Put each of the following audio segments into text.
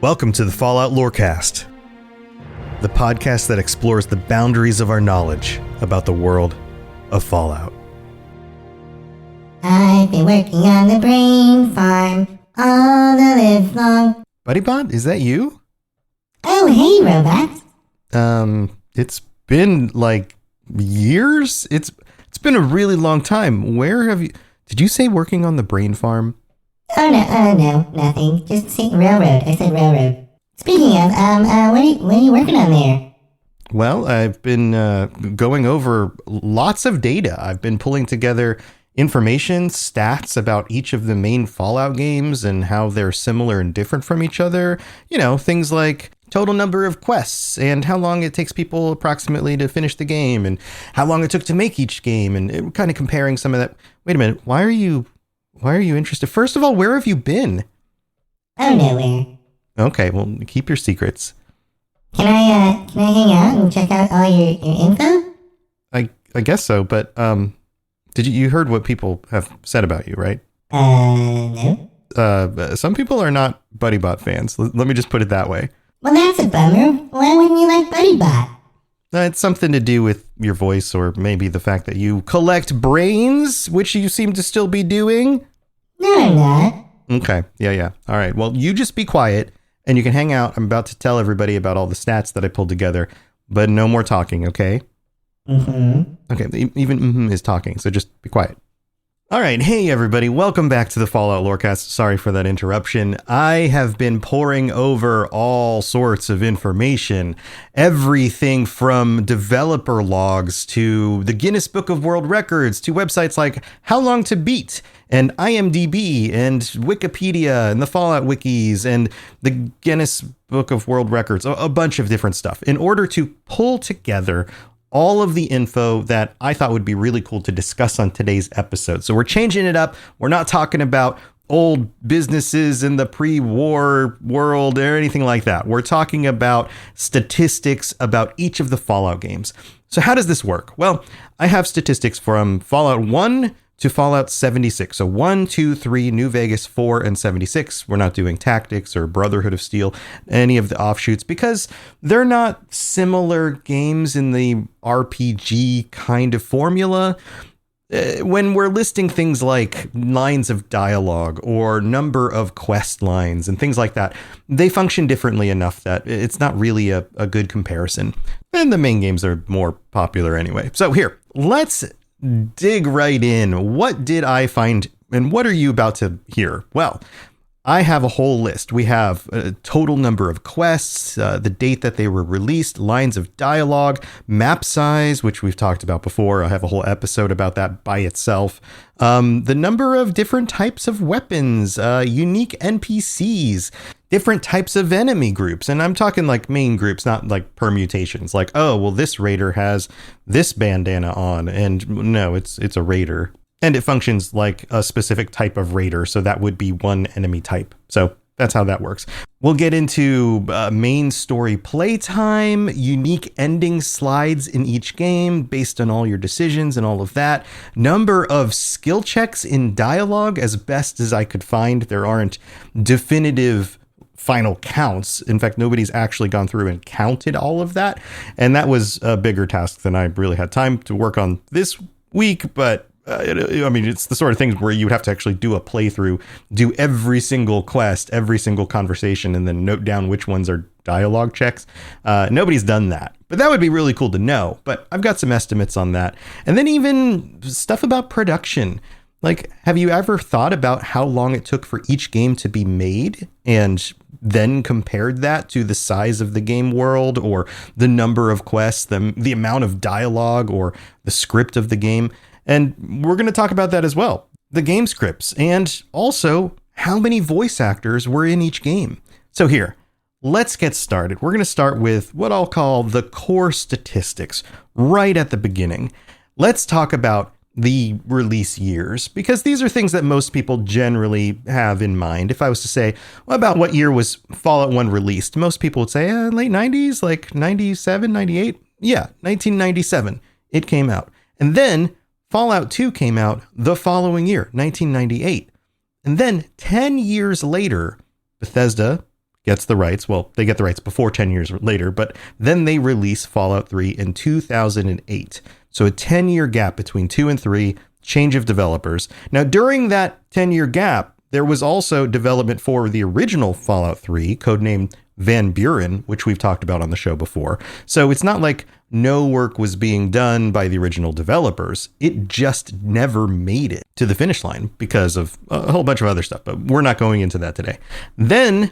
Welcome to the Fallout Lorecast, the podcast that explores the boundaries of our knowledge about the world of Fallout. I've been working on the brain farm all the live long. BuddyBot, is that you? Oh, hey, robot. It's been like years. It's been a really long time. Where have you? Did you say working on the brain farm? Oh, no, nothing. Just saying railroad. I said railroad. Speaking of, what are you working on there? Well, I've been going over lots of data. I've been pulling together information, stats about each of the main Fallout games and how they're similar and different from each other. You know, things like total number of quests and how long it takes people approximately to finish the game and how long it took to make each game, and kind of comparing some of that. Wait a minute. Why are you interested? First of all, where have you been? Oh, nowhere. Okay, well, keep your secrets. Can I hang out and check out all your info? I guess so, but did you heard what people have said about you, right? No. Some people are not BuddyBot fans. Let me just put it that way. Well, that's a bummer. Why wouldn't you like BuddyBot? It's something to do with your voice, or maybe the fact that you collect brains, which you seem to still be doing. No, I'm not. Okay. Yeah. All right. Well, you just be quiet and you can hang out. I'm about to tell everybody about all the stats that I pulled together, but no more talking, okay? Mm-hmm. Okay. Even is talking, so just be quiet. All right. Hey, everybody. Welcome back to the Fallout Lorecast. Sorry for that interruption. I have been poring over all sorts of information, everything from developer logs to the Guinness Book of World Records to websites like How Long to Beat and IMDb and Wikipedia and the Fallout wikis and the Guinness Book of World Records, a bunch of different stuff in order to pull together all of the info that I thought would be really cool to discuss on today's episode. So we're changing it up. We're not talking about old businesses in the pre-war world or anything like that. We're talking about statistics about each of the Fallout games. So how does this work? Well, I have statistics from Fallout 1 to Fallout 76. So 1, 2, 3, New Vegas, 4, and 76. We're not doing Tactics or Brotherhood of Steel, any of the offshoots, because they're not similar games in the RPG kind of formula. When we're listing things like lines of dialogue or number of quest lines and things like that, they function differently enough that it's not really a good comparison. And the main games are more popular anyway. So here, let's dig right in. What did I find and what are you about to hear? Well, I have a whole list. We have a total number of quests, the date that they were released, lines of dialogue, map size, which we've talked about before. I have a whole episode about that by itself. The number of different types of weapons, unique NPCs, different types of enemy groups. And I'm talking like main groups, not like permutations. Like, oh, well, this raider has this bandana on. And no, it's a raider. And it functions like a specific type of raider. So that would be one enemy type. So that's how that works. We'll get into main story playtime, unique ending slides in each game based on all your decisions and all of that. Number of skill checks in dialogue as best as I could find. There aren't definitive final counts. In fact, nobody's actually gone through and counted all of that. And that was a bigger task than I really had time to work on this week. But I mean, it's the sort of things where you would have to actually do a playthrough, do every single quest, every single conversation, and then note down which ones are dialogue checks. Nobody's done that, but that would be really cool to know. But I've got some estimates on that. And then even stuff about production. Like, have you ever thought about how long it took for each game to be made and then compared that to the size of the game world or the number of quests, the amount of dialogue or the script of the game? And we're going to talk about that as well. The game scripts and also how many voice actors were in each game. So here, let's get started. We're going to start with what I'll call the core statistics right at the beginning. Let's talk about the release years, because these are things that most people generally have in mind. If I was to say, well, about what year was Fallout 1 released? Most people would say late 90s, like 97, 98. Yeah, 1997, it came out. And then Fallout 2 came out the following year, 1998. And then 10 years later, Bethesda gets the rights. Well, they get the rights before 10 years later, but then they release Fallout 3 in 2008. So a 10-year gap between 2 and 3, change of developers. Now, during that 10-year gap, there was also development for the original Fallout 3, codenamed Van Buren, which we've talked about on the show before. So it's not like no work was being done by the original developers. It just never made it to the finish line because of a whole bunch of other stuff, but we're not going into that today. Then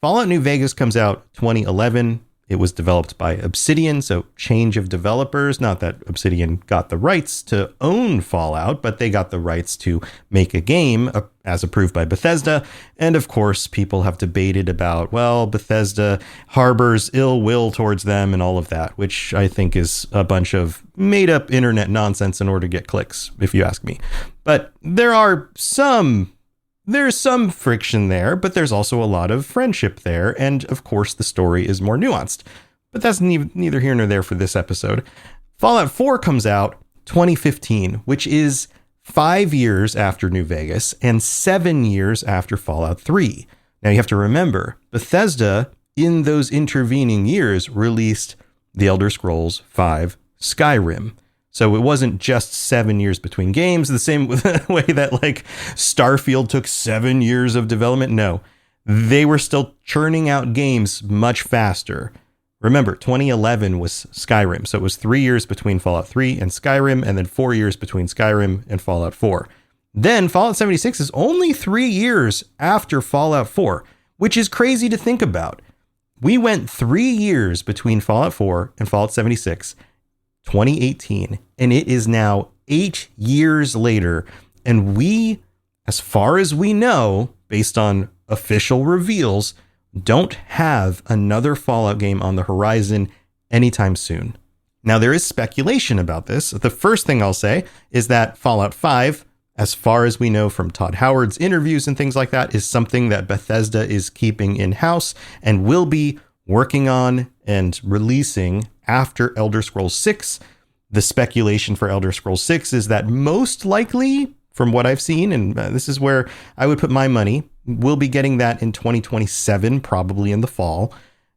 Fallout New Vegas comes out 2011. It was developed by Obsidian, so change of developers. Not that Obsidian got the rights to own Fallout, but they got the rights to make a game as approved by Bethesda. And of course, people have debated about, well, Bethesda harbors ill will towards them and all of that, which I think is a bunch of made up internet nonsense in order to get clicks, if you ask me. But there's some friction there, but there's also a lot of friendship there. And of course, the story is more nuanced. But that's neither here nor there for this episode. Fallout 4 comes out 2015, which is 5 years after New Vegas and 7 years after Fallout 3. Now you have to remember, Bethesda, in those intervening years, released The Elder Scrolls V Skyrim. So it wasn't just 7 years between games, the same way that like Starfield took 7 years of development. No, they were still churning out games much faster. Remember, 2011 was Skyrim. So it was 3 years between Fallout 3 and Skyrim, and then 4 years between Skyrim and Fallout 4. Then Fallout 76 is only 3 years after Fallout 4, which is crazy to think about. We went 3 years between Fallout 4 and Fallout 76, 2018, and it is now 8 years later, and we, as far as we know, based on official reveals, don't have another Fallout game on the horizon anytime soon. Now, there is speculation about this. The first thing I'll say is that Fallout 5, as far as we know from Todd Howard's interviews and things like that, is something that Bethesda is keeping in-house and will be working on and releasing after Elder Scrolls 6. The speculation for Elder Scrolls 6 is that most likely, from what I've seen, and this is where I would put my money, we'll be getting that in 2027, probably in the fall.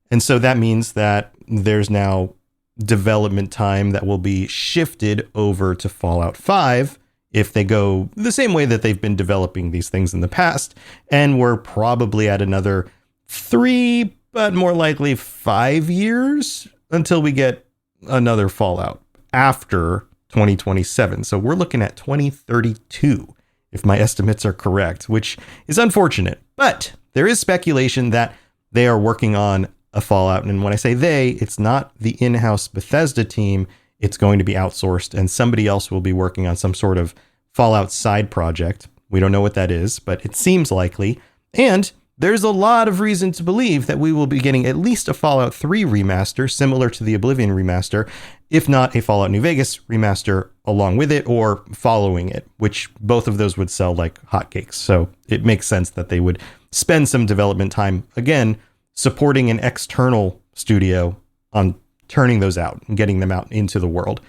And so that means that there's now development time that will be shifted over to Fallout 5 if they go the same way that they've been developing these things in the past. And we're probably at another 3, but more likely 5 years until we get another Fallout after 2027. So we're looking at 2032, if my estimates are correct, which is unfortunate. But there is speculation that they are working on a Fallout. And when I say they, it's not the in-house Bethesda team. It's going to be outsourced, and somebody else will be working on some sort of Fallout side project. We don't know what that is, but it seems likely. And there's a lot of reason to believe that we will be getting at least a Fallout 3 remaster, similar to the Oblivion remaster, if not a Fallout New Vegas remaster along with it or following it, which both of those would sell like hotcakes. So it makes sense that they would spend some development time, again, supporting an external studio on turning those out and getting them out into the world.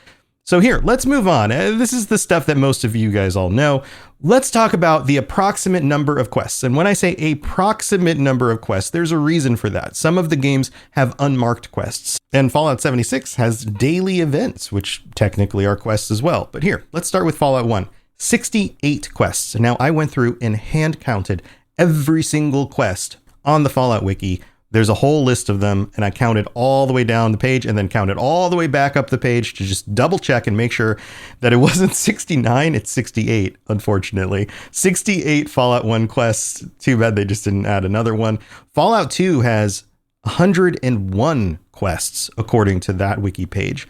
So here, let's move on. This is the stuff that most of you guys all know. Let's talk about the approximate number of quests. And when I say approximate number of quests, there's a reason for that. Some of the games have unmarked quests, and Fallout 76 has daily events, which technically are quests as well. But here, let's start with Fallout 1. 68 quests. Now, I went through and hand counted every single quest on the Fallout Wiki. There's a whole list of them, and I counted all the way down the page and then counted all the way back up the page to just double check and make sure that it wasn't 69, it's 68, unfortunately. 68 Fallout 1 quests. Too bad they just didn't add another one. Fallout 2 has 101 quests, according to that wiki page.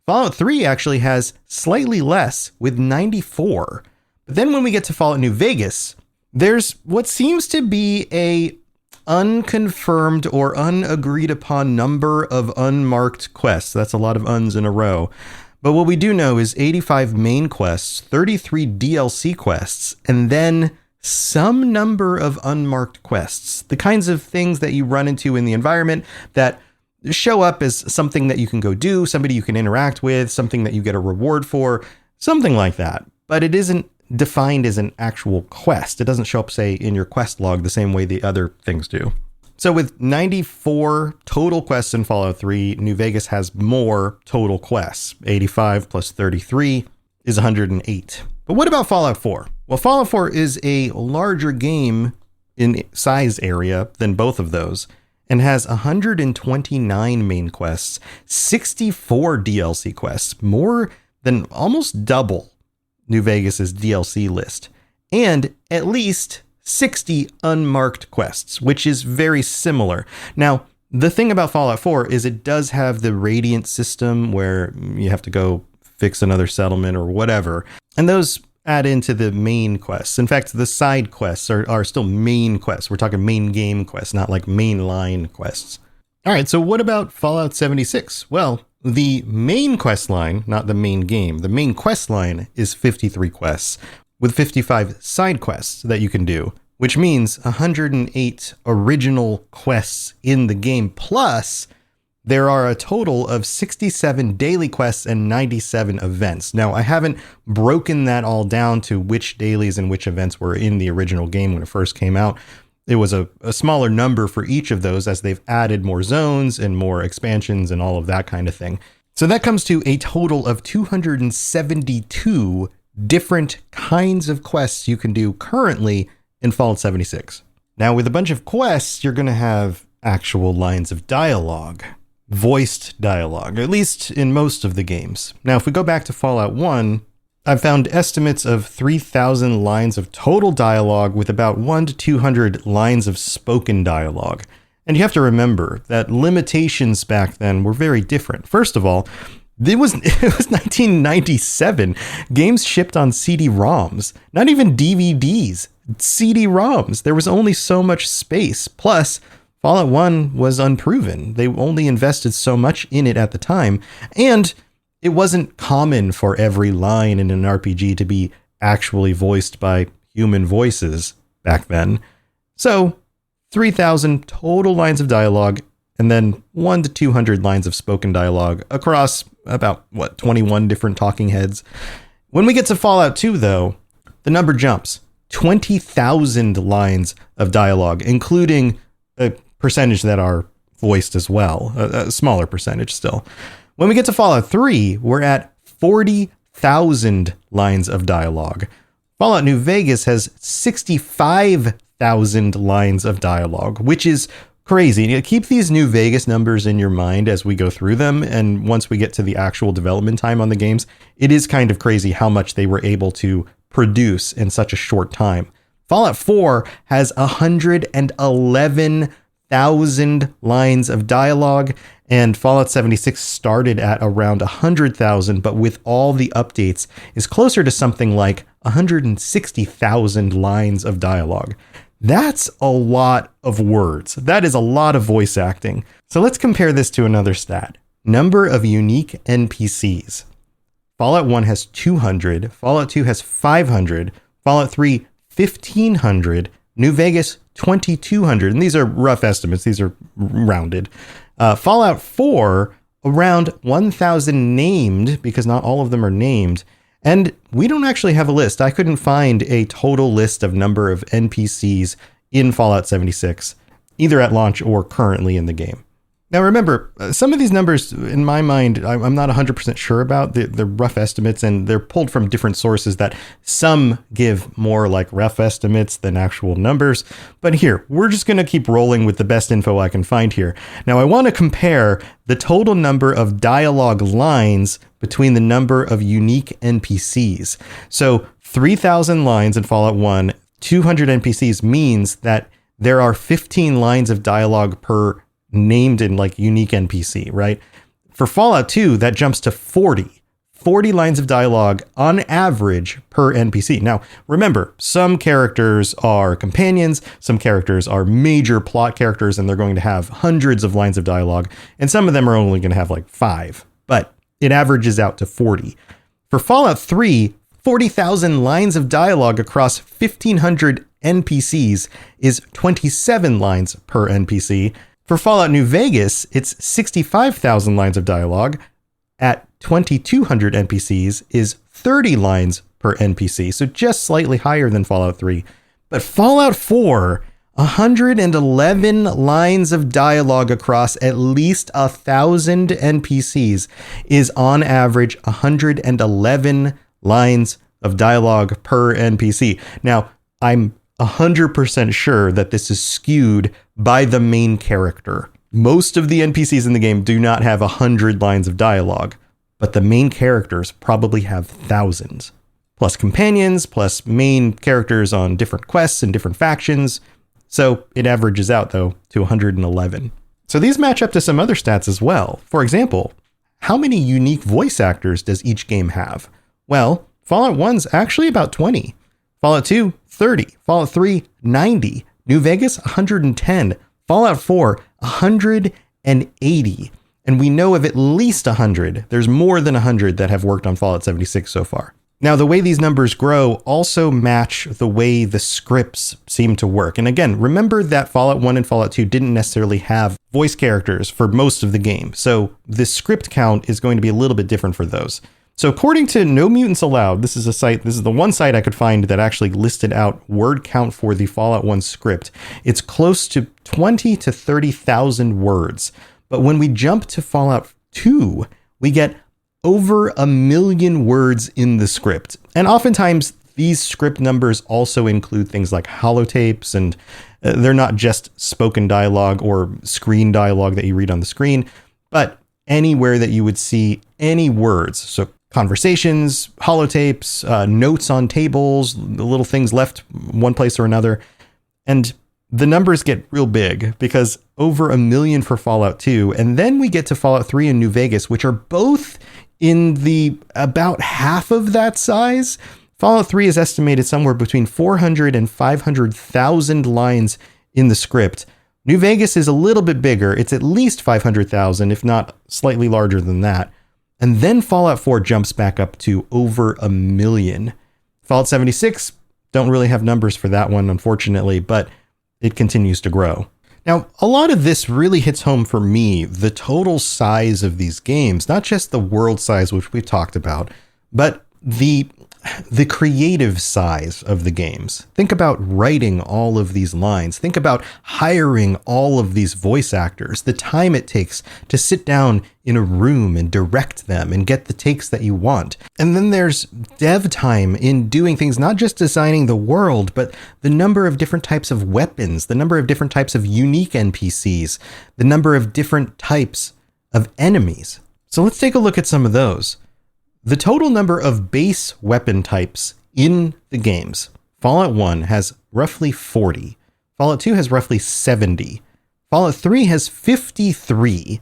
Fallout 3 actually has slightly less, with 94. But then when we get to Fallout New Vegas, there's what seems to be a unconfirmed or unagreed upon number of unmarked quests. That's a lot of uns in a row. But what we do know is 85 main quests, 33 DLC quests, and then some number of unmarked quests. The kinds of things that you run into in the environment that show up as something that you can go do, somebody you can interact with, something that you get a reward for, something like that. But it isn't defined as an actual quest. It doesn't show up, say, in your quest log the same way the other things do. So with 94 total quests in Fallout 3, New Vegas has more total quests. 85 plus 33 is 108. But what about Fallout 4? Well, Fallout 4 is a larger game in size area than both of those and has 129 main quests, 64 DLC quests, more than almost double New Vegas's DLC list, and at least 60 unmarked quests, which is very similar. Now, the thing about Fallout 4 is it does have the Radiant system where you have to go fix another settlement or whatever, and those add into the main quests. In fact, the side quests are still main quests. We're talking main game quests, not like mainline quests. All right, so what about Fallout 76? Well, the main quest line, not the main game, the main quest line is 53 quests with 55 side quests that you can do, which means 108 original quests in the game. Plus, there are a total of 67 daily quests and 97 events. Now, I haven't broken that all down to which dailies and which events were in the original game when it first came out. It was a smaller number for each of those as they've added more zones and more expansions and all of that kind of thing. So that comes to a total of 272 different kinds of quests you can do currently in Fallout 76. Now, with a bunch of quests, you're going to have actual lines of dialogue. Voiced dialogue, at least in most of the games. Now, if we go back to Fallout 1, I've found estimates of 3,000 lines of total dialogue with about 100 to 200 lines of spoken dialogue. And you have to remember that limitations back then were very different. First of all, it was 1997. Games shipped on CD-ROMs, not even DVDs, CD-ROMs. There was only so much space. Plus, Fallout 1 was unproven. They only invested so much in it at the time, and it wasn't common for every line in an RPG to be actually voiced by human voices back then. So, 3,000 total lines of dialogue, and then 100 to 200 lines of spoken dialogue across about, 21 different talking heads. When we get to Fallout 2, though, the number jumps. 20,000 lines of dialogue, including a percentage that are voiced as well, a smaller percentage still. When we get to Fallout 3, we're at 40,000 lines of dialogue. Fallout New Vegas has 65,000 lines of dialogue, which is crazy. Keep these New Vegas numbers in your mind as we go through them, and once we get to the actual development time on the games, it is kind of crazy how much they were able to produce in such a short time. Fallout 4 has 111,000 lines of dialogue, and Fallout 76 started at around 100,000, but with all the updates is closer to something like 160,000 lines of dialogue. That's a lot of words. That is a lot of voice acting. So let's compare this to another stat. Number of unique NPCs. Fallout 1 has 200, Fallout 2 has 500, Fallout 3 1,500, New Vegas 2,200, and these are rough estimates, these are rounded. Fallout 4, around 1,000 named, because not all of them are named, and we don't actually have a list. I couldn't find a total list of number of NPCs in Fallout 76, either at launch or currently in the game. Now remember, some of these numbers, in my mind, I'm not 100% sure about. They're rough estimates, and they're pulled from different sources that some give more like rough estimates than actual numbers. But here, we're just going to keep rolling with the best info I can find here. Now, I want to compare the total number of dialogue lines between the number of unique NPCs. So 3,000 lines in Fallout 1, 200 NPCs means that there are 15 lines of dialogue per named in like unique NPC, right? For Fallout 2, that jumps to 40 lines of dialogue on average per NPC. Now, remember, some characters are companions, some characters are major plot characters, and they're going to have hundreds of lines of dialogue, and some of them are only going to have like 5, but it averages out to 40. For Fallout 3, 40,000 lines of dialogue across 1,500 NPCs is 27 lines per NPC. For Fallout New Vegas, it's 65,000 lines of dialogue at 2,200 NPCs is 30 lines per NPC, so just slightly higher than Fallout 3. But Fallout 4, 111 lines of dialogue across at least 1,000 NPCs is on average 111 lines of dialogue per NPC. Now, I'm 100% sure that this is skewed by the main character. Most of the NPCs in the game do not have 100 lines of dialogue, but the main characters probably have thousands. Plus companions, plus main characters on different quests and different factions. So it averages out, though, to 111. So these match up to some other stats as well. For example, how many unique voice actors does each game have? Well, Fallout 1's actually about 20. Fallout 2, 30. Fallout 3, 90. New Vegas, 110. Fallout 4, 180. And we know of at least 100. There's more than 100 that have worked on Fallout 76 so far. Now, the way these numbers grow also match the way the scripts seem to work. And again, remember that Fallout 1 and Fallout 2 didn't necessarily have voice characters for most of the game. So the script count is going to be a little bit different for those. So according to No Mutants Allowed, this is the one site I could find that actually listed out word count for the Fallout 1 script. It's close to 20 to 30,000 words. But when we jump to Fallout 2, we get over 1 million words in the script. And oftentimes these script numbers also include things like holotapes, and they're not just spoken dialogue or screen dialogue that you read on the screen, but anywhere that you would see any words. So conversations, holotapes, notes on tables, little things left one place or another. And the numbers get real big because over 1 million for Fallout 2. And then we get to Fallout 3 and New Vegas, which are both in the about half of that size. Fallout 3 is estimated somewhere between 400 and 500,000 lines in the script. New Vegas is a little bit bigger. It's at least 500,000, if not slightly larger than that. And then Fallout 4 jumps back up to over 1 million. Fallout 76, don't really have numbers for that one, unfortunately, but it continues to grow. Now, a lot of this really hits home for me, the total size of these games, not just the world size, which we've talked about, but the creative size of the games. Think about writing all of these lines. Think about hiring all of these voice actors, the time it takes to sit down in a room and direct them and get the takes that you want. And then there's dev time in doing things, not just designing the world, but the number of different types of weapons, the number of different types of unique NPCs, the number of different types of enemies. So let's take a look at some of those. The total number of base weapon types in the games. Fallout 1 has roughly 40. Fallout 2 has roughly 70. Fallout 3 has 53.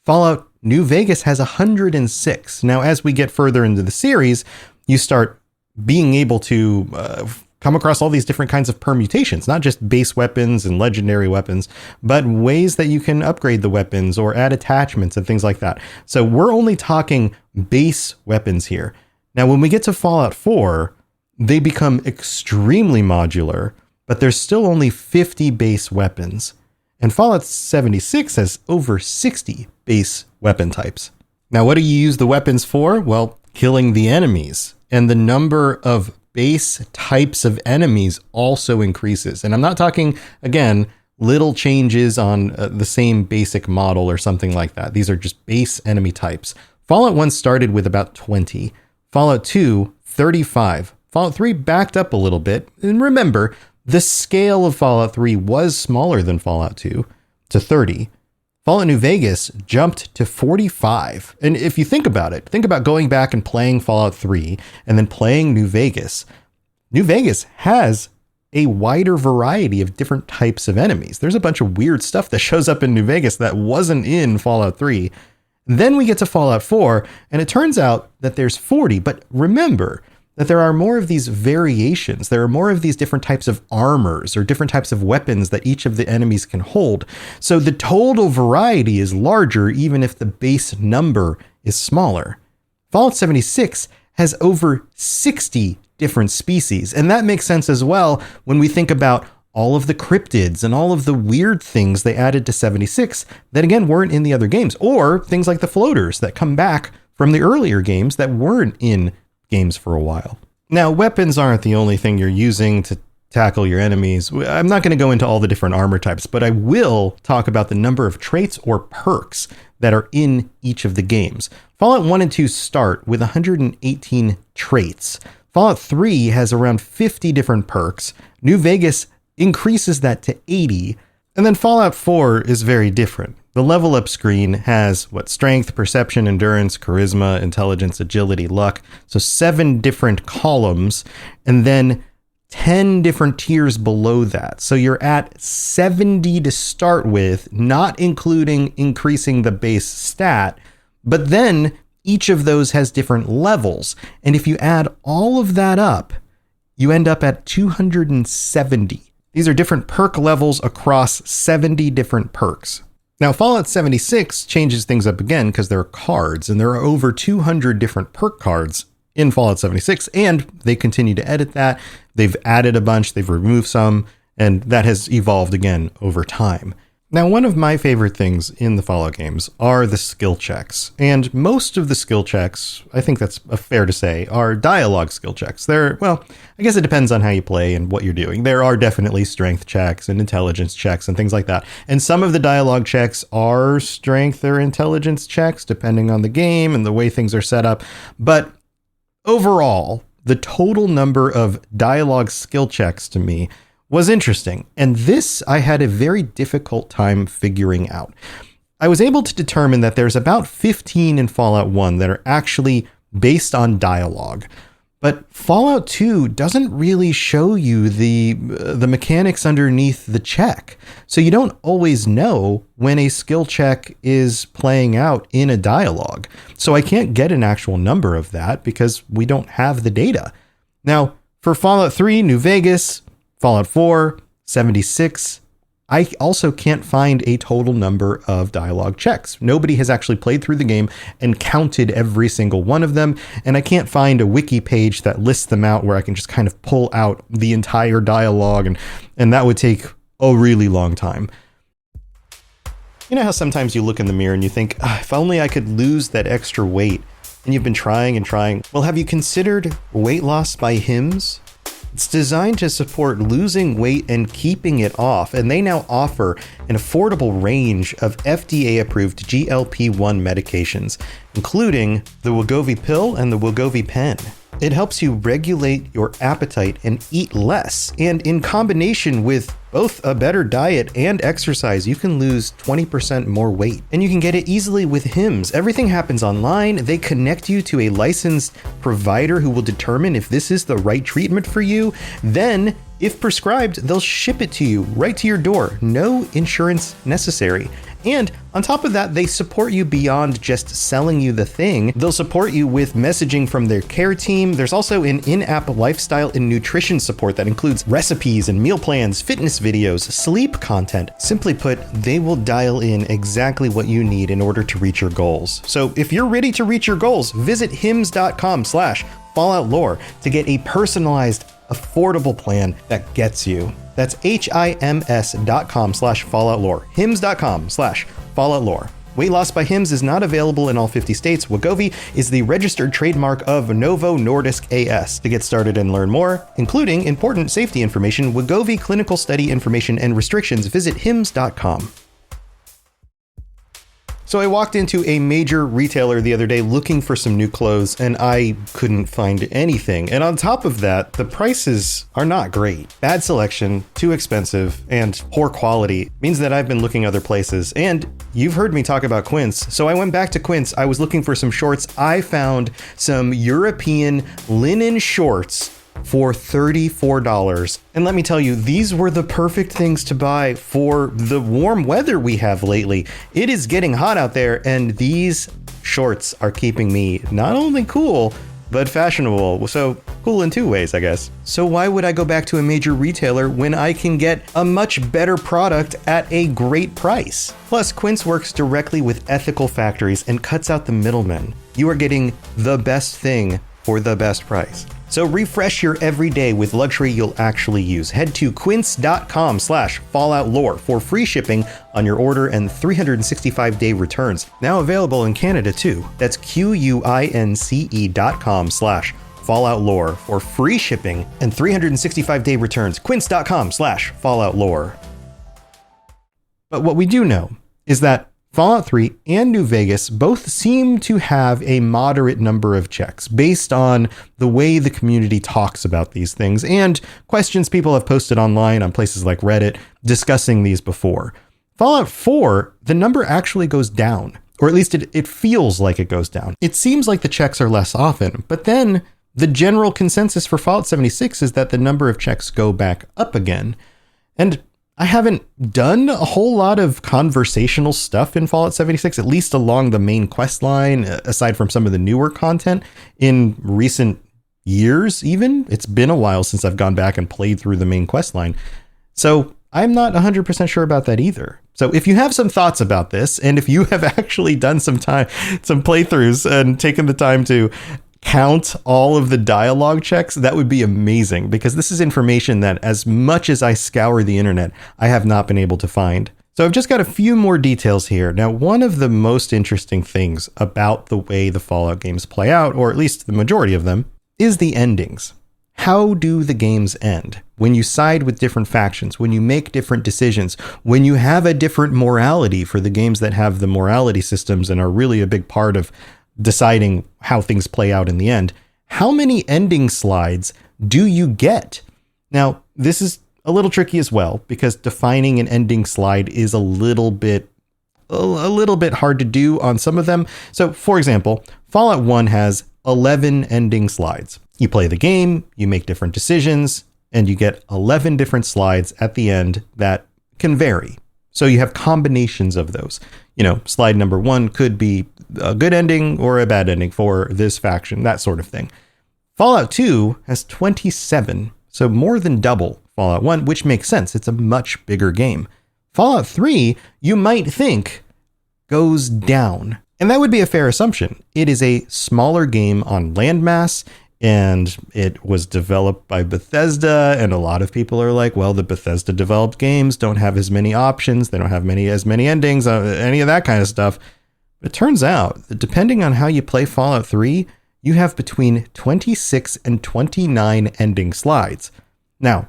Fallout New Vegas has 106. Now, as we get further into the series, you start being able to come across all these different kinds of permutations, not just base weapons and legendary weapons, but ways that you can upgrade the weapons or add attachments and things like that. So we're only talking base weapons here. Now, when we get to Fallout 4, they become extremely modular, but there's still only 50 base weapons. And Fallout 76 has over 60 base weapon types. Now, what do you use the weapons for? Well, killing the enemies. And the number of base types of enemies also increases. And I'm not talking, again, little changes on the same basic model or something like that. These are just base enemy types. Fallout 1 started with about 20. Fallout 2, 35. Fallout 3 backed up a little bit. And remember, the scale of Fallout 3 was smaller than Fallout 2 to 30. Fallout New Vegas jumped to 45. And if you think about it, think about going back and playing Fallout 3 and then playing New Vegas. New Vegas has a wider variety of different types of enemies. There's a bunch of weird stuff that shows up in New Vegas that wasn't in Fallout 3. Then we get to Fallout 4, and it turns out that there's 40. But remember that there are more of these variations. There are more of these different types of armors or different types of weapons that each of the enemies can hold. So the total variety is larger, even if the base number is smaller. Fallout 76 has over 60 different species. And that makes sense as well when we think about all of the cryptids and all of the weird things they added to 76 that, again, weren't in the other games. Or things like the floaters that come back from the earlier games that weren't in games for a while. Now, weapons aren't the only thing you're using to tackle your enemies. I'm not going to go into all the different armor types, but I will talk about the number of traits or perks that are in each of the games. Fallout 1 and 2 start with 118 traits. Fallout 3 has around 50 different perks. New Vegas increases that to 80. And then Fallout 4 is very different. The level up screen has strength, perception, endurance, charisma, intelligence, agility, luck. So 7 different columns, and then 10 different tiers below that. So you're at 70 to start with, not including increasing the base stat. But then each of those has different levels. And if you add all of that up, you end up at 270. These are different perk levels across 70 different perks. Now, Fallout 76 changes things up again because there are cards, and there are over 200 different perk cards in Fallout 76, and they continue to edit that. They've added a bunch, they've removed some, and that has evolved again over time. Now, one of my favorite things in the Fallout games are the skill checks, and most of the skill checks, I think that's fair to say, are dialogue skill checks. I guess it depends on how you play and what you're doing. There are definitely strength checks and intelligence checks and things like that, and some of the dialogue checks are strength or intelligence checks, depending on the game and the way things are set up, but overall, the total number of dialogue skill checks to me was interesting, and this I had a very difficult time figuring out. I was able to determine that there's about 15 in Fallout 1 that are actually based on dialogue, but Fallout 2 doesn't really show you the mechanics underneath the check, so you don't always know when a skill check is playing out in a dialogue. So I can't get an actual number of that because we don't have the data. Now, for Fallout 3, New Vegas, Fallout 4, 76, I also can't find a total number of dialogue checks. Nobody has actually played through the game and counted every single one of them, and I can't find a wiki page that lists them out where I can just kind of pull out the entire dialogue, and that would take a really long time. You know how sometimes you look in the mirror and you think, if only I could lose that extra weight, and you've been trying and trying. Well, have you considered weight loss by Hims? It's designed to support losing weight and keeping it off, and they now offer an affordable range of FDA-approved GLP-1 medications, including the Wegovy pill and the Wegovy pen. It helps you regulate your appetite and eat less, and in combination with both a better diet and exercise, you can lose 20% more weight. And you can get it easily with Hims. Everything happens online. They connect you to a licensed provider who will determine if this is the right treatment for you. Then, if prescribed, they'll ship it to you right to your door. No insurance necessary. And on top of that, they support you beyond just selling you the thing. They'll support you with messaging from their care team. There's also an in-app lifestyle and nutrition support that includes recipes and meal plans, fitness videos, sleep content. Simply put, they will dial in exactly what you need in order to reach your goals. So if you're ready to reach your goals, visit hims.com/FalloutLore to get a personalized, affordable plan that gets you. That's HIMS.com/FalloutLore. HIMS.com/FalloutLore. Weight loss by Hims is not available in all 50 states. Wegovy is the registered trademark of Novo Nordisk AS. To get started and learn more, including important safety information, Wegovy clinical study information and restrictions, visit hims.com. So I walked into a major retailer the other day looking for some new clothes, and I couldn't find anything. And on top of that, the prices are not great. Bad selection, too expensive, and poor quality means that I've been looking other places. And you've heard me talk about Quince, so I went back to Quince. I was looking for some shorts. I found some European linen shorts for $34. And let me tell you, these were the perfect things to buy for the warm weather we have lately. It is getting hot out there, and these shorts are keeping me not only cool, but fashionable. So cool in two ways, I guess. So why would I go back to a major retailer when I can get a much better product at a great price? Plus, Quince works directly with ethical factories and cuts out the middlemen. You are getting the best thing for the best price. So refresh your everyday with luxury you'll actually use. Head to quince.com/FalloutLore for free shipping on your order and 365-day returns. Now available in Canada too. That's QUINCE.com/FalloutLore Fallout Lore for free shipping and 365-day returns. Quince.com/Fallout Lore. But what we do know is that Fallout 3 and New Vegas both seem to have a moderate number of checks based on the way the community talks about these things and questions people have posted online on places like Reddit discussing these before. Fallout 4, the number actually goes down, or at least it feels like it goes down. It seems like the checks are less often, but then the general consensus for Fallout 76 is that the number of checks go back up again. And I haven't done a whole lot of conversational stuff in Fallout 76, at least along the main quest line, aside from some of the newer content in recent years, even. It's been a while since I've gone back and played through the main quest line. So I'm not 100% sure about that either. So if you have some thoughts about this, and if you have actually done some playthroughs and taken the time to count all of the dialogue checks, that would be amazing, because this is information that, as much as I scour the internet, I have not been able to find. So I've just got a few more details here. Now, one of the most interesting things about the way the Fallout games play out, or at least the majority of them, is the endings. How do the games end? When you side with different factions, when you make different decisions, when you have a different morality for the games that have the morality systems and are really a big part of deciding how things play out in the end, how many ending slides do you get? Now, this is a little tricky as well, because defining an ending slide is a little bit hard to do on some of them. So, for example, Fallout 1 has 11 ending slides. You play the game, you make different decisions, and you get 11 different slides at the end that can vary. So you have combinations of those. Slide number 1 could be a good ending or a bad ending for this faction, that sort of thing. Fallout 2 has 27, so more than double Fallout 1, which makes sense. It's a much bigger game. Fallout 3, you might think, goes down. And that would be a fair assumption. It is a smaller game on landmass, and it was developed by Bethesda, and a lot of people are like, well, the Bethesda developed games don't have as many options, they don't have as many endings, any of that kind of stuff. But it turns out that depending on how you play Fallout 3, you have between 26 and 29 ending slides. Now,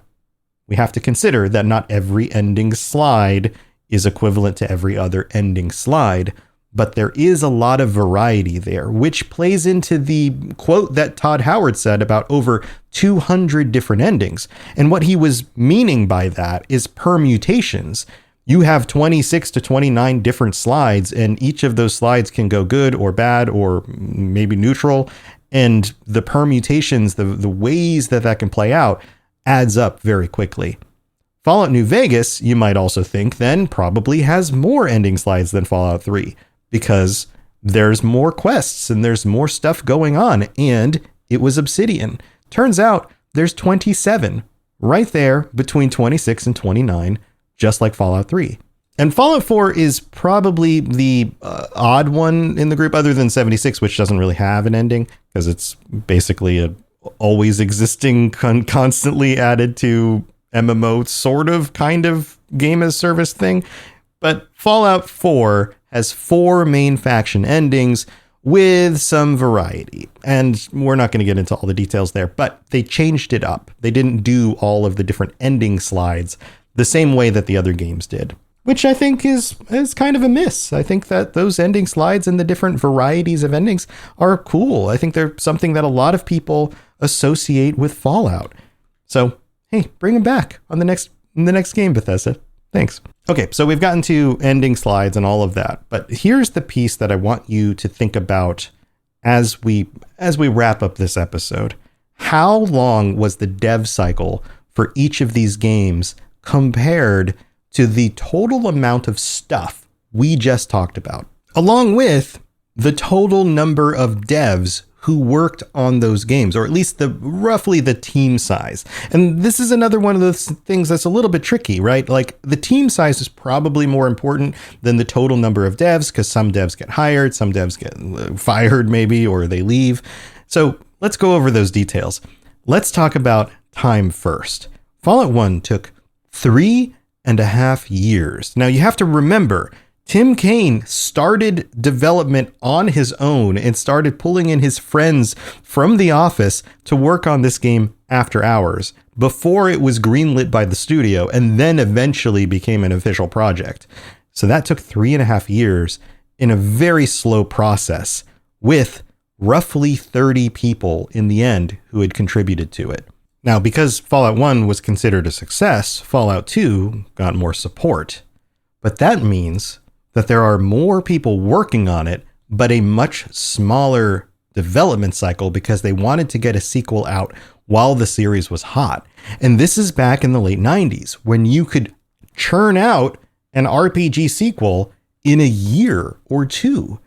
we have to consider that not every ending slide is equivalent to every other ending slide, but there is a lot of variety there, which plays into the quote that Todd Howard said about over 200 different endings. And what he was meaning by that is permutations. You have 26 to 29 different slides, and each of those slides can go good or bad or maybe neutral. And the permutations, the ways that can play out, adds up very quickly. Fallout New Vegas, you might also think, then probably has more ending slides than Fallout 3, because there's more quests and there's more stuff going on, and it was Obsidian. Turns out there's 27 right there between 26 and 29, just like Fallout 3. And Fallout 4 is probably the odd one in the group, other than 76, which doesn't really have an ending, because it's basically a always existing, constantly added to MMO kind of game as service thing. But Fallout 4 has 4 main faction endings with some variety. And we're not going to get into all the details there, but they changed it up. They didn't do all of the different ending slides the same way that the other games did, which I think is kind of a miss. I think that those ending slides and the different varieties of endings are cool. I think they're something that a lot of people associate with Fallout. So, hey, bring them back on the next game, Bethesda. Thanks. Okay, so we've gotten to ending slides and all of that, but here's the piece that I want you to think about as we wrap up this episode. How long was the dev cycle for each of these games compared to the total amount of stuff we just talked about, along with the total number of devs who worked on those games, or at least roughly the team size? And this is another one of those things that's a little bit tricky, right? Like, the team size is probably more important than the total number of devs, because some devs get hired, some devs get fired maybe, or they leave. So let's go over those details. Let's talk about time first. Fallout 1 took 3.5 years. Now, you have to remember, Tim Kaine started development on his own and started pulling in his friends from the office to work on this game after hours before it was greenlit by the studio and then eventually became an official project. So that took 3.5 years in a very slow process with roughly 30 people in the end who had contributed to it. Now, because Fallout 1 was considered a success, Fallout 2 got more support. But that means that there are more people working on it, but a much smaller development cycle because they wanted to get a sequel out while the series was hot. And this is back in the late 90s when you could churn out an RPG sequel in a year or two.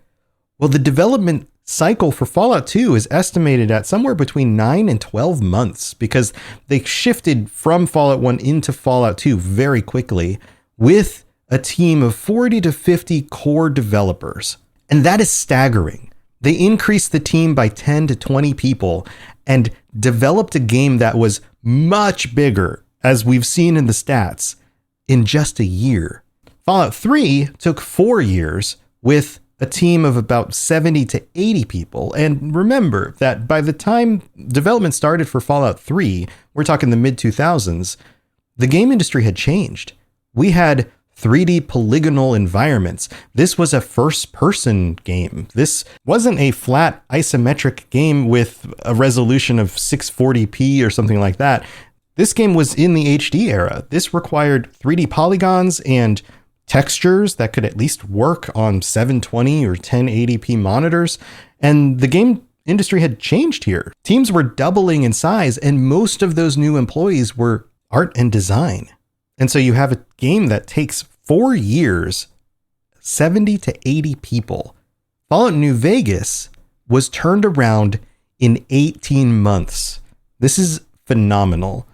Well, the development cycle for Fallout 2 is estimated at somewhere between 9 and 12 months because they shifted from Fallout 1 into Fallout 2 very quickly with a team of 40 to 50 core developers. And that is staggering. They increased the team by 10 to 20 people and developed a game that was much bigger, as we've seen in the stats, in just a year. Fallout 3 took 4 years with a team of about 70 to 80 people. And remember that by the time development started for Fallout 3, we're talking the mid-2000s, the game industry had changed. We had 3D polygonal environments. This was a first-person game. This wasn't a flat isometric game with a resolution of 640p or something like that. This game was in the HD era. This required 3D polygons and textures that could at least work on 720 or 1080p monitors. And the game industry had changed here. Teams were doubling in size, and most of those new employees were art and design. And so you have a game that takes 4 years, 70 to 80 people. Fallout New Vegas was turned around in 18 months. This is phenomenal.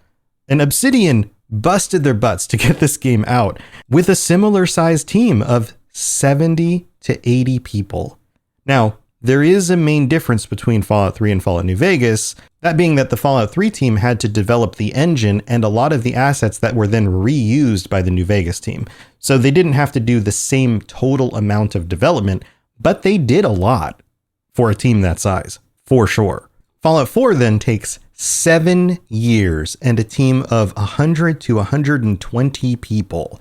And Obsidian busted their butts to get this game out with a similar sized team of 70 to 80 people. Now, there is a main difference between Fallout 3 and Fallout New Vegas, that being that the Fallout 3 team had to develop the engine and a lot of the assets that were then reused by the New Vegas team. So they didn't have to do the same total amount of development, but they did a lot for a team that size, for sure. Fallout 4 then takes 7 years and a team of 100 to 120 people.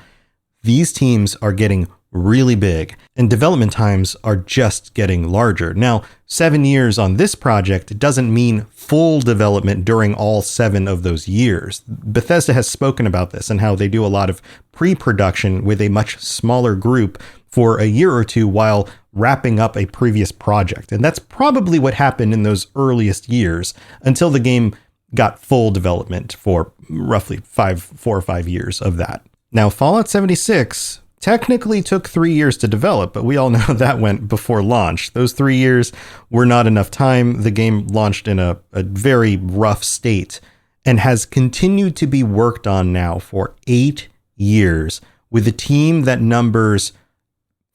These teams are getting really big, and development times are just getting larger. Now, 7 years on this project doesn't mean full development during all 7 of those years. Bethesda has spoken about this and how they do a lot of pre-production with a much smaller group for a year or two while wrapping up a previous project. And that's probably what happened in those earliest years until the game got full development for roughly 4 or 5 years of that. Now, Fallout 76 technically took 3 years to develop, but we all know that went before launch. Those 3 years were not enough time. The game launched in a very rough state and has continued to be worked on now for 8 years with a team that numbers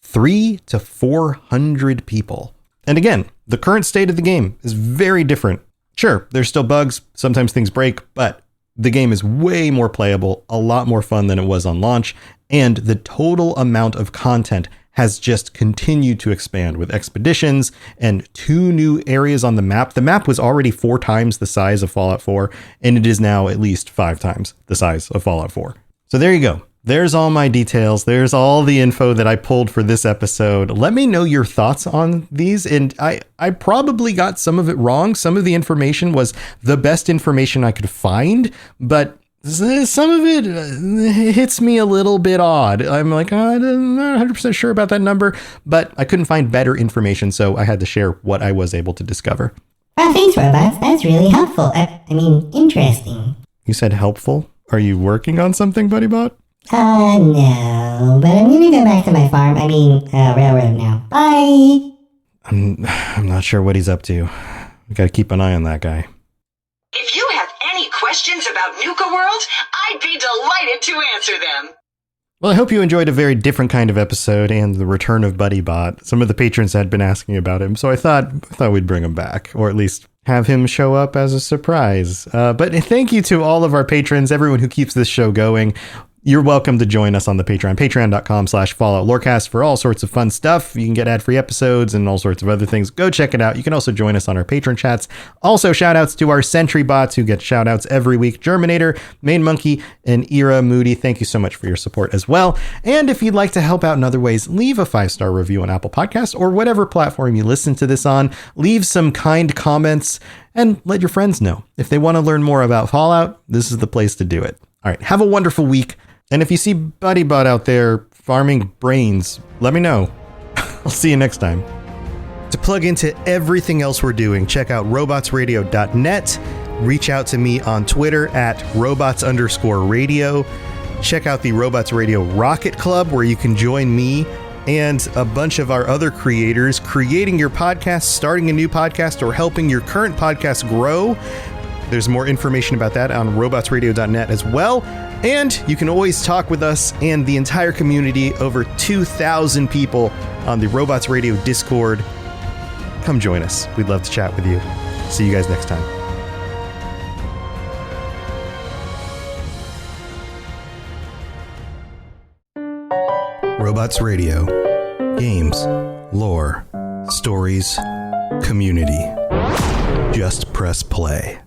300 to 400 people. And again, the current state of the game is very different. Sure, there's still bugs. Sometimes things break, but the game is way more playable, a lot more fun than it was on launch, and the total amount of content has just continued to expand with expeditions and 2 new areas on the map. The map was already 4 times the size of Fallout 4, and it is now at least 5 times the size of Fallout 4. So there you go. There's all my details. There's all the info that I pulled for this episode. Let me know your thoughts on these. And I probably got some of it wrong. Some of the information was the best information I could find, but some of it hits me a little bit odd. I'm like, I'm not 100% sure about that number, but I couldn't find better information, so I had to share what I was able to discover. Oh, thanks, Robots. That's really helpful. I mean, interesting. You said helpful? Are you working on something, BuddyBot? No, but I'm gonna go back to my farm, railroad now. Bye! I'm not sure what he's up to. We gotta keep an eye on that guy. If you have any questions about Nuka World, I'd be delighted to answer them. Well, I hope you enjoyed a very different kind of episode and the return of BuddyBot. Some of the patrons had been asking about him, so I thought we'd bring him back, or at least have him show up as a surprise. But thank you to all of our patrons, everyone who keeps this show going. you're welcome to join us on the Patreon, patreon.com/Fallout Lorecast for all sorts of fun stuff. You can get ad-free episodes and all sorts of other things. Go check it out. You can also join us on our patron chats. Also, shout outs to our Sentry bots who get shout outs every week. Germinator, Main Monkey, and Ira Moody. Thank you so much for your support as well. And if you'd like to help out in other ways, leave a 5-star review on Apple Podcasts or whatever platform you listen to this on. Leave some kind comments and let your friends know. If they want to learn more about Fallout, this is the place to do it. All right, have a wonderful week. And if you see Buddy Bud out there farming brains, let me know. I'll see you next time. To plug into everything else we're doing, check out robotsradio.net. Reach out to me on Twitter at robots_radio. Check out the Robots Radio Rocket Club, where you can join me and a bunch of our other creators creating your podcast, starting a new podcast, or helping your current podcast grow. There's more information about that on robotsradio.net as well. And you can always talk with us and the entire community, over 2,000 people on the Robots Radio Discord. Come join us. We'd love to chat with you. See you guys next time. Robots Radio. Games, lore, stories, community. Just press play.